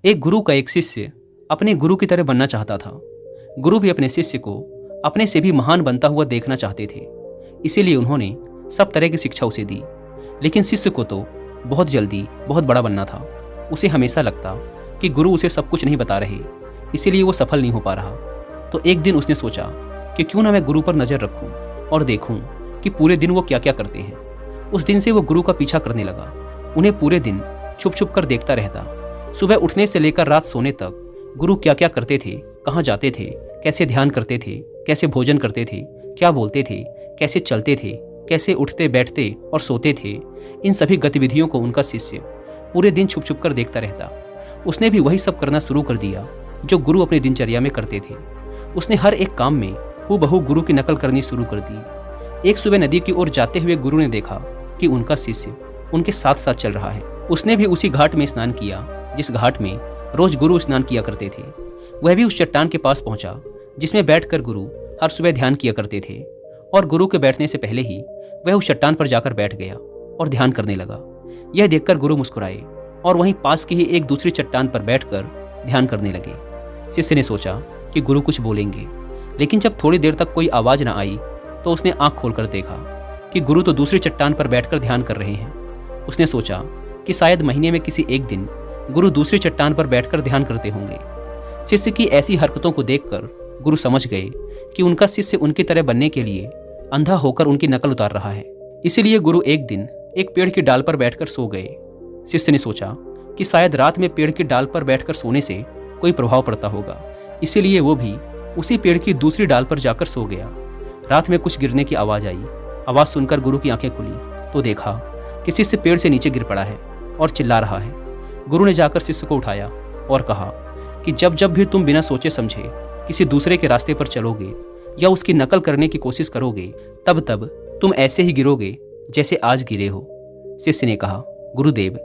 एक गुरु का एक शिष्य अपने गुरु की तरह बनना चाहता था। गुरु भी अपने शिष्य को अपने से भी महान बनता हुआ देखना चाहते थे, इसीलिए उन्होंने सब तरह की शिक्षा उसे दी। लेकिन शिष्य को तो बहुत जल्दी बहुत बड़ा बनना था। उसे हमेशा लगता कि गुरु उसे सब कुछ नहीं बता रहे, इसीलिए वो सफल नहीं हो पा रहा। तो एक दिन उसने सोचा कि क्यों ना मैं गुरु पर नज़र रखूं और देखूं कि पूरे दिन वो क्या क्या करते हैं। उस दिन से वो गुरु का पीछा करने लगा। उन्हें पूरे दिन छुप छुप कर देखता रहता। सुबह उठने से लेकर रात सोने तक गुरु क्या क्या करते थे, कहाँ जाते थे, कैसे ध्यान करते थे, कैसे भोजन करते थे, क्या बोलते थे, कैसे चलते थे, कैसे उठते बैठते और सोते थे, इन सभी गतिविधियों को उनका शिष्य पूरे दिन छुप छुप कर देखता रहता। उसने भी वही सब करना शुरू कर दिया जो गुरु अपनी दिनचर्या में करते थे। उसने हर एक काम में हूबहू गुरु की नकल करनी शुरू कर दी। एक सुबह नदी की ओर जाते हुए गुरु ने देखा कि उनका शिष्य उनके साथ साथ चल रहा है। उसने भी उसी घाट में स्नान किया जिस घाट में रोज गुरु स्नान किया करते थे। वह भी उस चट्टान के पास पहुंचा जिसमें बैठकर गुरु हर सुबह ध्यान किया करते थे, और गुरु के बैठने से पहले ही वह उस चट्टान पर जाकर बैठ गया और ध्यान करने लगा। यह देखकर गुरु मुस्कुराए और वहीं पास की ही एक दूसरी चट्टान पर बैठकर ध्यान करने लगे। शिष्य ने सोचा कि गुरु कुछ बोलेंगे, लेकिन जब थोड़ी देर तक कोई आवाज न आई तो उसने आंख खोलकर देखा कि गुरु तो दूसरी चट्टान पर बैठकर ध्यान कर रहे हैं। उसने सोचा कि शायद महीने में किसी एक दिन गुरु दूसरी चट्टान पर बैठकर ध्यान करते होंगे। शिष्य की ऐसी हरकतों को देखकर गुरु समझ गए कि उनका शिष्य उनकी तरह बनने के लिए अंधा होकर उनकी नकल उतार रहा है। इसीलिए गुरु एक दिन एक पेड़ की डाल पर बैठकर सो गए। शिष्य ने सोचा कि शायद रात में पेड़ की डाल पर बैठकर सोने से कोई प्रभाव पड़ता होगा, इसीलिए वो भी उसी पेड़ की दूसरी डाल पर जाकर सो गया। रात में कुछ गिरने की आवाज आई। आवाज सुनकर गुरु की आंखें खुली तो देखा कि शिष्य पेड़ से नीचे गिर पड़ा है और चिल्ला रहा है। गुरु ने जाकर शिष्य को उठाया और कहा कि जब जब भी तुम बिना सोचे समझे किसी दूसरे के रास्ते पर चलोगे या उसकी नकल करने की कोशिश करोगे, तब तब तुम ऐसे ही गिरोगे जैसे आज गिरे हो। शिष्य ने कहा, गुरुदेव,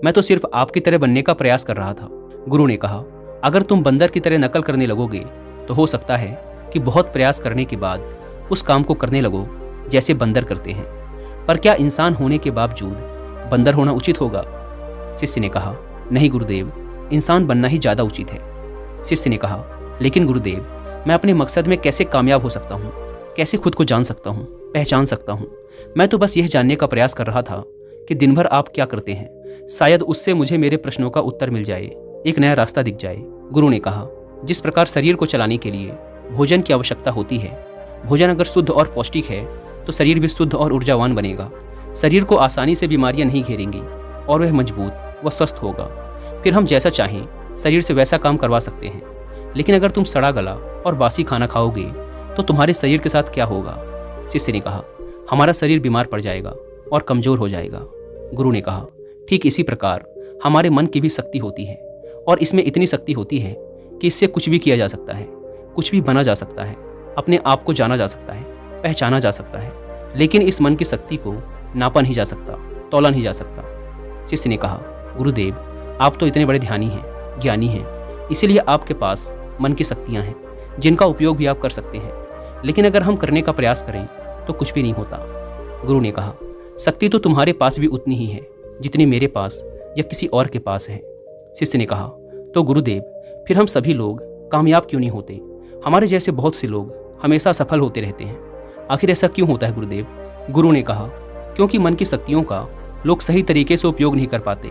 मैं तो सिर्फ आपकी तरह बनने का प्रयास कर रहा था। गुरु ने कहा, अगर तुम बंदर की तरह नकल करने लगोगे तो हो सकता है कि बहुत प्रयास करने के बाद उस काम को करने लगो जैसे बंदर करते हैं। पर क्या इंसान होने के बावजूद बंदर होना उचित होगा? शिष्य ने कहा, नहीं गुरुदेव, इंसान बनना ही ज़्यादा उचित है। शिष्य ने कहा, लेकिन गुरुदेव, मैं अपने मकसद में कैसे कामयाब हो सकता हूँ? कैसे खुद को जान सकता हूँ, पहचान सकता हूँ? मैं तो बस यह जानने का प्रयास कर रहा था कि दिन भर आप क्या करते हैं। शायद उससे मुझे मेरे प्रश्नों का उत्तर मिल जाए, एक नया रास्ता दिख जाए। गुरु ने कहा, जिस प्रकार शरीर को चलाने के लिए भोजन की आवश्यकता होती है, भोजन अगर शुद्ध और पौष्टिक है तो शरीर भी शुद्ध और ऊर्जावान बनेगा। शरीर को आसानी से बीमारियां नहीं घेरेंगी और वह मजबूत व स्वस्थ होगा। फिर हम जैसा चाहें शरीर से वैसा काम करवा सकते हैं। लेकिन अगर तुम सड़ा गला और बासी खाना खाओगे तो तुम्हारे शरीर के साथ क्या होगा? शिष्य ने कहा, हमारा शरीर बीमार पड़ जाएगा और कमजोर हो जाएगा। गुरु ने कहा, ठीक इसी प्रकार हमारे मन की भी शक्ति होती है, और इसमें इतनी शक्ति होती है कि इससे कुछ भी किया जा सकता है, कुछ भी बना जा सकता है, अपने आप को जाना जा सकता है, पहचाना जा सकता है। लेकिन इस मन की शक्ति को नापा नहीं जा सकता, तौला नहीं जा सकता। शिष्य ने कहा, गुरुदेव, आप तो इतने बड़े ध्यानी हैं, ज्ञानी हैं, इसीलिए आपके पास मन की शक्तियाँ हैं जिनका उपयोग भी आप कर सकते हैं। लेकिन अगर हम करने का प्रयास करें तो कुछ भी नहीं होता। गुरु ने कहा, शक्ति तो तुम्हारे पास भी उतनी ही है जितनी मेरे पास या किसी और के पास है। शिष्य ने कहा, तो गुरुदेव, फिर हम सभी लोग कामयाब क्यों नहीं होते? हमारे जैसे बहुत से लोग हमेशा सफल होते रहते हैं। आखिर ऐसा क्यों होता है गुरुदेव? गुरु ने कहा, क्योंकि मन की शक्तियों का लोग सही तरीके से उपयोग नहीं कर पाते,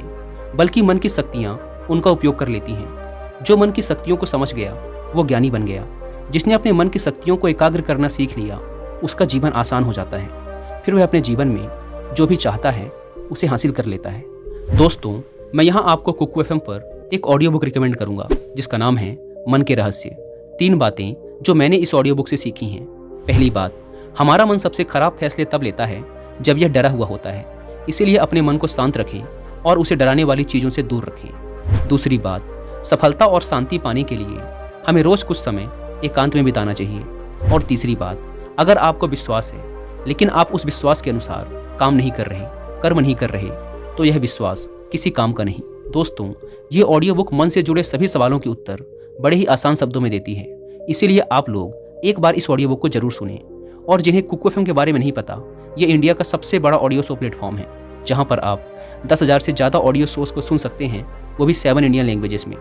बल्कि मन की शक्तियाँ उनका उपयोग कर लेती हैं। जो मन की शक्तियों को समझ गया वो ज्ञानी बन गया। जिसने अपने मन की शक्तियों को एकाग्र करना सीख लिया उसका जीवन आसान हो जाता है। फिर वह अपने जीवन में जो भी चाहता है उसे हासिल कर लेता है। दोस्तों, मैं यहाँ आपको कुकू FM पर एक ऑडियो बुक रिकमेंड करूँगा जिसका नाम है मन के रहस्य। 3 बातें जो मैंने इस ऑडियो बुक से सीखी हैं। पहली बात, हमारा मन सबसे खराब फैसले तब लेता है जब यह डरा हुआ होता है, इसीलिए अपने मन को शांत रखें और उसे डराने वाली चीज़ों से दूर रखें। दूसरी बात, सफलता और शांति पाने के लिए हमें रोज़ कुछ समय एकांत में बिताना चाहिए। और तीसरी बात, अगर आपको विश्वास है लेकिन आप उस विश्वास के अनुसार काम नहीं कर रहे, कर्म नहीं कर रहे, तो यह विश्वास किसी काम का नहीं। दोस्तों, ये ऑडियो बुक मन से जुड़े सभी सवालों के उत्तर बड़े ही आसान शब्दों में देती है, इसीलिए आप लोग एक बार इस ऑडियो बुक को जरूर सुनें। और जिन्हें कुकू FM के बारे में नहीं पता, ये इंडिया का सबसे बड़ा ऑडियो शो प्लेटफॉर्म है जहाँ पर आप 10,000 से ज़्यादा ऑडियो शोज को सुन सकते हैं, वो भी 7 इंडियन लैंग्वेजेस में।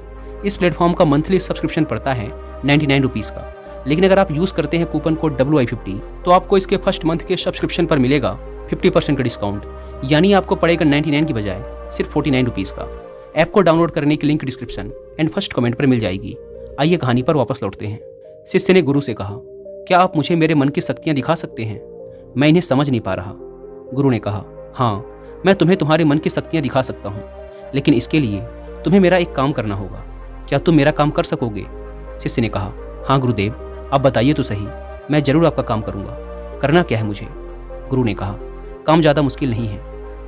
इस प्लेटफॉर्म का मंथली सब्सक्रिप्शन पड़ता है 99 रुपीज़ का, लेकिन अगर आप यूज़ करते हैं कूपन कोड WI50 तो आपको इसके फर्स्ट मंथ के सब्सक्रिप्शन पर मिलेगा 50% का डिस्काउंट, यानी आपको पड़ेगा 99 की बजाय सिर्फ 49 रुपीज़ का। ऐप को डाउनलोड करने की link description and first comment पर मिल जाएगी। आइए कहानी पर वापस लौटते हैं। शिष्य ने गुरु से कहा, क्या आप मुझे मेरे मन की शक्तियाँ दिखा सकते हैं? मैं इन्हें समझ नहीं पा रहा। गुरु ने कहा, हाँ, मैं तुम्हें तुम्हारे मन की शक्तियाँ दिखा सकता हूँ, लेकिन इसके लिए तुम्हें मेरा एक काम करना होगा। क्या तुम मेरा काम कर सकोगे? शिष्य ने कहा, हाँ गुरुदेव, आप बताइए तो सही, मैं जरूर आपका काम करूँगा। करना क्या है मुझे? गुरु ने कहा, काम ज़्यादा मुश्किल नहीं है,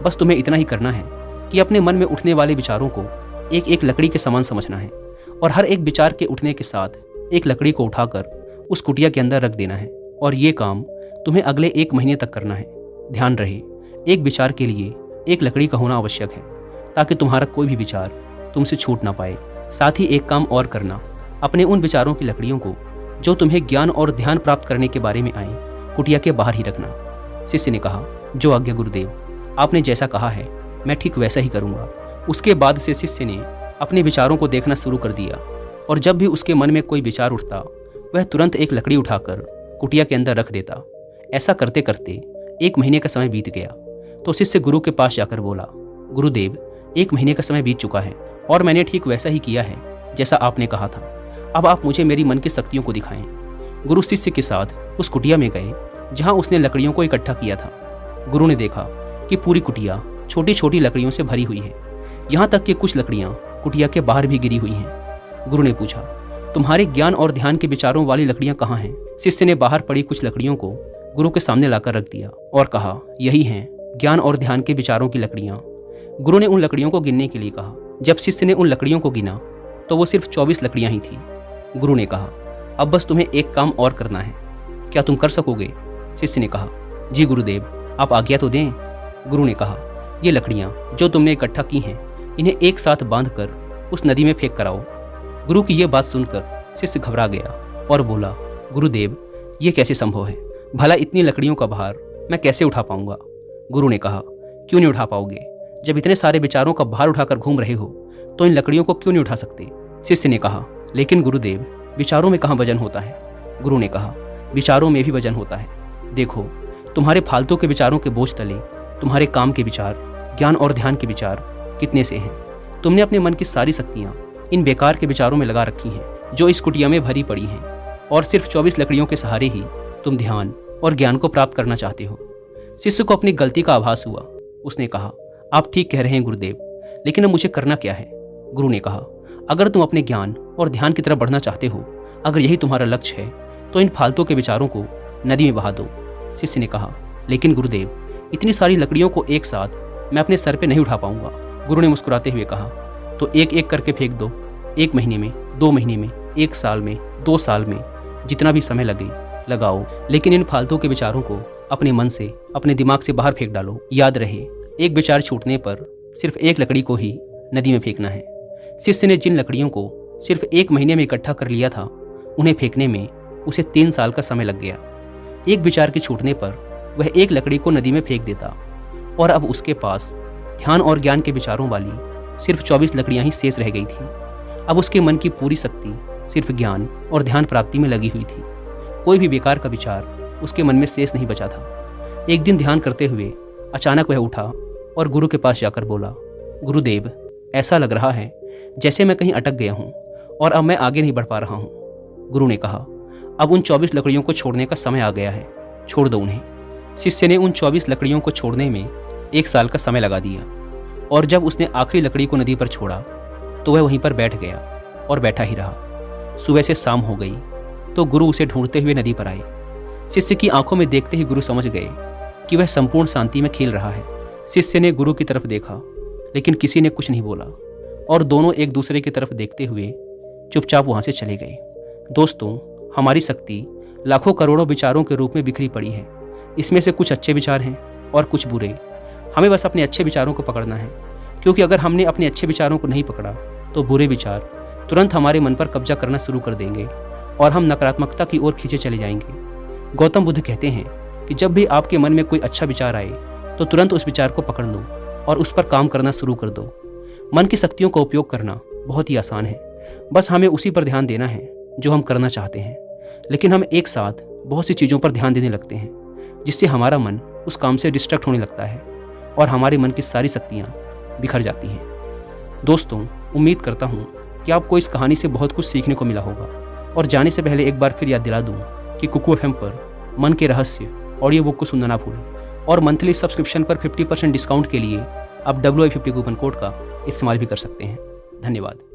बस तुम्हें इतना ही करना है कि अपने मन में उठने वाले विचारों को एक एक लकड़ी के समान समझना है और हर एक विचार के उठने के साथ एक लकड़ी को उठाकर उस कुटिया के अंदर रख देना है। और ये काम तुम्हें अगले 1 महीने तक करना है। ध्यान रहे, एक विचार के लिए एक लकड़ी का होना आवश्यक है, ताकि तुम्हारा कोई भी विचार तुमसे छूट ना पाए। साथ ही एक काम और करना, अपने उन विचारों की लकड़ियों को जो तुम्हें ज्ञान और ध्यान प्राप्त करने के बारे में आए, कुटिया के बाहर ही रखना। शिष्य ने कहा, जो आज्ञा गुरुदेव, आपने जैसा कहा है मैं ठीक वैसा ही करूँगा। उसके बाद से शिष्य ने अपने विचारों को देखना शुरू कर दिया और जब भी उसके मन में कोई विचार उठता वह तुरंत एक लकड़ी उठाकर कुटिया के अंदर रख देता। ऐसा करते करते 1 महीने का समय बीत गया तो शिष्य गुरु के पास जाकर बोला, गुरुदेव, 1 महीने का समय बीत चुका है और मैंने ठीक वैसा ही किया है जैसा आपने कहा था। अब आप मुझे मेरी मन की शक्तियों को दिखाएं। गुरु शिष्य के साथ उस कुटिया में गए जहाँ उसने लकड़ियों को इकट्ठा किया था। गुरु ने देखा कि पूरी कुटिया छोटी छोटी लकड़ियों से भरी हुई है, यहाँ तक कि कुछ लकड़ियाँ कुटिया के बाहर भी गिरी हुई हैं। गुरु ने पूछा, तुम्हारे ज्ञान और ध्यान के विचारों वाली लकड़ियाँ कहाँ हैं? शिष्य ने बाहर पड़ी कुछ लकड़ियों को गुरु के सामने लाकर रख दिया और कहा, यही हैं ज्ञान और ध्यान के विचारों की लकड़ियाँ। गुरु ने उन लकड़ियों को गिनने के लिए कहा। जब शिष्य ने उन लकड़ियों को गिना तो वो सिर्फ 24 लकड़ियाँ ही थी। गुरु ने कहा, अब बस तुम्हें एक काम और करना है, क्या तुम कर सकोगे? शिष्य ने कहा, जी गुरुदेव, आप आज्ञा तो दें। गुरु ने कहा, ये लकड़ियाँ जो तुमने इकट्ठा की हैं, इन्हें एक साथ बांधकर उस नदी में फेंक कर आओ। गुरु की यह बात सुनकर शिष्य घबरा गया और बोला, गुरुदेव, ये कैसे संभव है? भला इतनी लकड़ियों का भार मैं कैसे उठा पाऊंगा? गुरु ने कहा, क्यों नहीं उठा पाओगे? जब इतने सारे विचारों का भार उठाकर घूम रहे हो तो इन लकड़ियों को क्यों नहीं उठा सकते? शिष्य ने कहा, लेकिन गुरुदेव, विचारों में कहाँ वजन होता है? गुरु ने कहा, विचारों में भी वजन होता है। देखो, तुम्हारे फालतू के विचारों के बोझ तले तुम्हारे काम के विचार, ज्ञान और ध्यान के विचार कितने से हैं। तुमने अपने मन की सारी शक्तियाँ इन बेकार के विचारों में लगा रखी हैं जो इस कुटिया में भरी पड़ी हैं, और सिर्फ 24 लकड़ियों के सहारे ही तुम ध्यान और ज्ञान को प्राप्त करना चाहते हो। शिष्य को अपनी गलती का आभास हुआ। उसने कहा, आप ठीक कह रहे हैं गुरुदेव, लेकिन अब मुझे करना क्या है? गुरु ने कहा, अगर तुम अपने ज्ञान और ध्यान की तरफ बढ़ना चाहते हो, अगर यही तुम्हारा लक्ष्य है, तो इन फालतू के विचारों को नदी में बहा दो। शिष्य ने कहा, लेकिन गुरुदेव, इतनी सारी लकड़ियों को एक साथ मैं अपने सर पे नहीं उठा पाऊंगा। गुरु ने मुस्कुराते हुए कहा, तो एक एक करके फेंक दो। 1 महीने में, 2 महीने में, 1 साल में, 2 साल में, जितना भी समय लगे लगाओ, लेकिन इन फालतू के विचारों को अपने मन से, अपने दिमाग से बाहर फेंक डालो। याद रहे, एक विचार छूटने पर सिर्फ एक लकड़ी को ही नदी में फेंकना है। शिष्य ने जिन लकड़ियों को सिर्फ 1 महीने में इकट्ठा कर लिया था, उन्हें फेंकने में उसे 3 साल का समय लग गया। एक विचार के छूटने पर वह एक लकड़ी को नदी में फेंक देता और अब उसके पास ध्यान और ज्ञान के विचारों वाली सिर्फ 24 लकड़ियां ही शेष रह गई थी। अब उसके मन की पूरी शक्ति सिर्फ ज्ञान और ध्यान प्राप्ति में लगी हुई थी। कोई भी बेकार का विचार उसके मन में शेष नहीं बचा था। एक दिन ध्यान करते हुए अचानक वह उठा और गुरु के पास जाकर बोला, गुरुदेव, ऐसा लग रहा है जैसे मैं कहीं अटक गया हूँ और अब मैं आगे नहीं बढ़ पा रहा हूँ। गुरु ने कहा, अब उन 24 लकड़ियों को छोड़ने का समय आ गया है, छोड़ दो उन्हें। शिष्य ने उन 24 लकड़ियों को छोड़ने में 1 साल का समय लगा दिया और जब उसने आखिरी लकड़ी को नदी पर छोड़ा तो वह वहीं पर बैठ गया और बैठा ही रहा। सुबह से शाम हो गई तो गुरु उसे ढूंढते हुए नदी पर आए। शिष्य की आंखों में देखते ही गुरु समझ गए कि वह संपूर्ण शांति में खेल रहा है। शिष्य ने गुरु की तरफ देखा, लेकिन किसी ने कुछ नहीं बोला और दोनों एक दूसरे की तरफ देखते हुए चुपचाप वहां से चले गए। दोस्तों, हमारी शक्ति लाखों करोड़ों विचारों के रूप में बिखरी पड़ी है। इसमें से कुछ अच्छे विचार हैं और कुछ बुरे। हमें बस अपने अच्छे विचारों को पकड़ना है, क्योंकि अगर हमने अपने अच्छे विचारों को नहीं पकड़ा तो बुरे विचार तुरंत हमारे मन पर कब्जा करना शुरू कर देंगे और हम नकारात्मकता की ओर खींचे चले जाएंगे। गौतम बुद्ध कहते हैं कि जब भी आपके मन में कोई अच्छा विचार आए तो तुरंत उस विचार को पकड़ लो और उस पर काम करना शुरू कर दो। मन की शक्तियों का उपयोग करना बहुत ही आसान है, बस हमें उसी पर ध्यान देना है जो हम करना चाहते हैं, लेकिन हम एक साथ बहुत सी चीज़ों पर ध्यान देने लगते हैं, जिससे हमारा मन उस काम से डिस्ट्रैक्ट होने लगता है और हमारे मन की सारी शक्तियाँ बिखर जाती हैं। दोस्तों, उम्मीद करता हूँ कि आपको इस कहानी से बहुत कुछ सीखने को मिला होगा। और जाने से पहले एक बार फिर याद दिला दूँ कि कुकू FM पर मन के रहस्य ऑडियो बुक को सुनना ना भूलें और मंथली सब्सक्रिप्शन पर 50% डिस्काउंट के लिए आप WI50 कूपन कोड का इस्तेमाल भी कर सकते हैं। धन्यवाद।